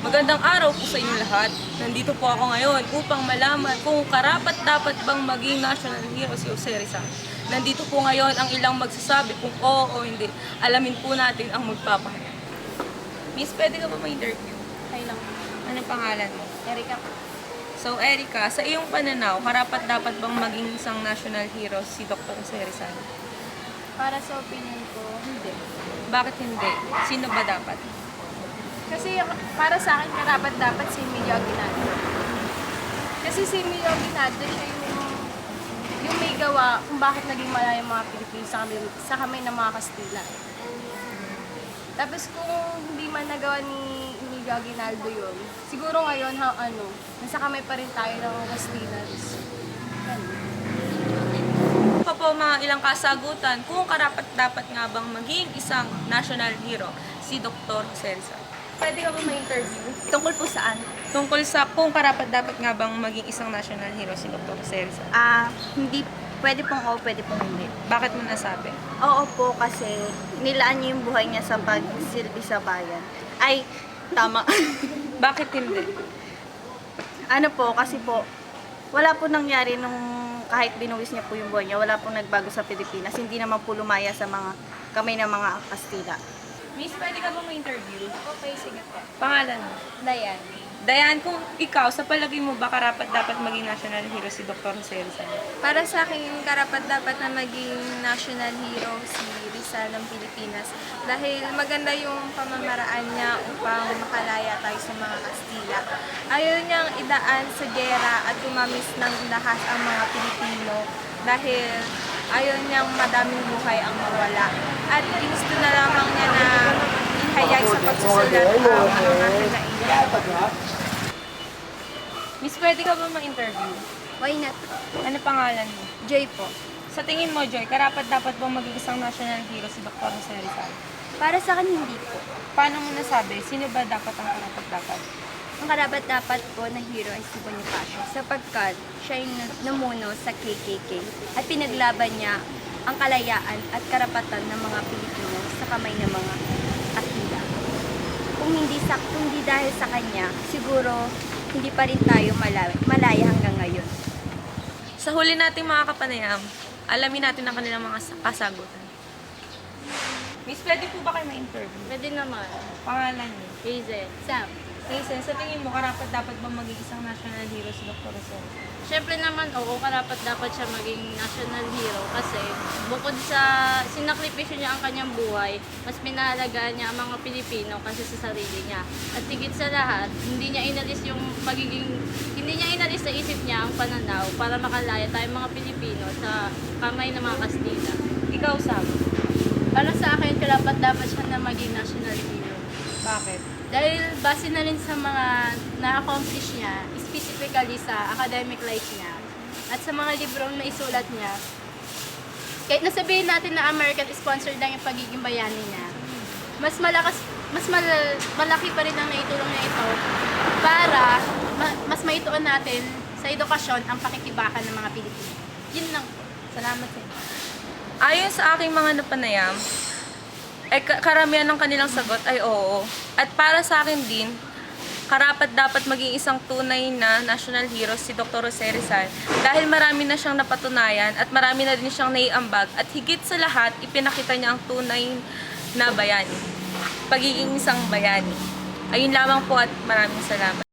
Magandang araw po sa inyo lahat. Nandito po ako ngayon upang malaman kung karapat-dapat bang maging national hero si Jose Rizal. Nandito po ngayon ang ilang magsasabi kung oo o hindi. Alamin po natin ang magpapahayag. Miss, pwede ka ba ma-interview? Ay lang. Anong pangalan mo? Erika. So, Erica, sa iyong pananaw, karapat-dapat bang maging isang national hero si Dr. Jose Rizal? Para sa opinion ko, hindi. Bakit hindi? Sino ba dapat? Kasi para sa akin, karapat dapat si Emilio Aguinaldo. Kasi si Emilio Aguinaldo, siya yung may gawa kung bakit naging malaya yung mga Pilipino sa kamay ng mga Kastila. Tapos kung hindi man nagawa ni Emilio Aguinaldo yun, siguro ngayon, nasa kamay pa rin tayo ng Kastilas. Pa po mga ilang kasagutan kung karapat-dapat nga bang maging isang national hero si Dr. Jose Rizal. Pwede ka ba ma-interview? Tungkol po saan? Tungkol sa kung karapat-dapat nga bang maging isang national hero si Dr. Jose Rizal. Hindi, pwede pong oo, pwede pong hindi. Bakit mo nasabi? Oo po kasi nilaan niya yung buhay niya sa pagsilbi sa bayan. Ay, tama. Bakit hindi? Ano po, kasi po, wala po nangyari nung kahit binuwis niya po yung buhay niya, wala pong nagbago sa Pilipinas. Hindi naman po lumaya sa mga kamay ng mga Kastila. Miss, pwede ka ba ma-interview? Okay, sige po. Pangalan mo? Dayan. Dayan, kung ikaw, sa palagay mo ba karapat-dapat maging national hero si Dr. Jose Rizal? Para sa akin, karapat-dapat na maging national hero si Rizal ng Pilipinas dahil maganda yung pamamaraan niya upang makalaya tayo sa mga Kastila. Ayaw niyang idaan sa gera at kumamis ng lahat ang mga Pilipino dahil ayaw niyang madaming buhay ang mawala. At gusto na lamang niya na ihayag sa pagsusulat ang mga kinailan. Miss, pwede ka ba ma-interview? Why not? Ano pangalan mo? Joy po. Sa tingin mo, Joy, karapat-dapat bang maging isang national hero si Dr. Jose Rizal? Para sa akin, hindi po. Paano mo nasabi? Sino ba dapat ang karapat-dapat? Ang karapat-dapat po na hero ay si Bonifacio sapagkat siya yung namuno sa KKK at pinaglaban niya ang kalayaan at karapatan ng mga Pilipino sa kamay ng mga Kastila. Kung hindi dahil sa kanya, siguro hindi pa rin tayo malaya hanggang ngayon. Sa huli nating mga kapanayam, alamin natin ang kanilang mga kasagutan. Miss, pwede po ba kayo ma-interview? Pwede naman. Pangalan niyo? Hazel. Sam. Hazel, sa tingin mo, karapat-dapat ba maging isang national hero si Dr. Jose Rizal? Siyempre naman, oo, karapat-dapat siya maging national hero kasi bukod sa sinakripisyo niya ang kanyang buhay, mas pinahalagaan niya ang mga Pilipino kasi sa sarili niya. At higit sa lahat, hindi niya inalis sa isip niya ang pananaw para makalaya tayong mga Pilipino sa kamay ng mga Kastila. Ikaw, Sam. Para sa akin, karapat-dapat siya na maging national hero. Bakit? Dahil base na rin sa mga na-accomplish niya, specifically sa academic life niya, at sa mga librong na isulat niya, kahit nasabihin natin na American sponsored lang yung pagiging bayani niya, mas malaki pa rin ang naitulong niya ito para mas maituon natin sa edukasyon ang pakikibakan ng mga Pilipino. Yun lang po. Salamat sa inyo. Ayon sa aking mga napanayam, karamihan ng kanilang sagot ay oo. At para sa akin din, karapat-dapat maging isang tunay na national hero si Dr. Jose Rizal dahil marami na siyang napatunayan at marami na din siyang naiambag at higit sa lahat, ipinakita niya ang tunay na bayani. Pagiging isang bayani. Ayun lamang po at maraming salamat.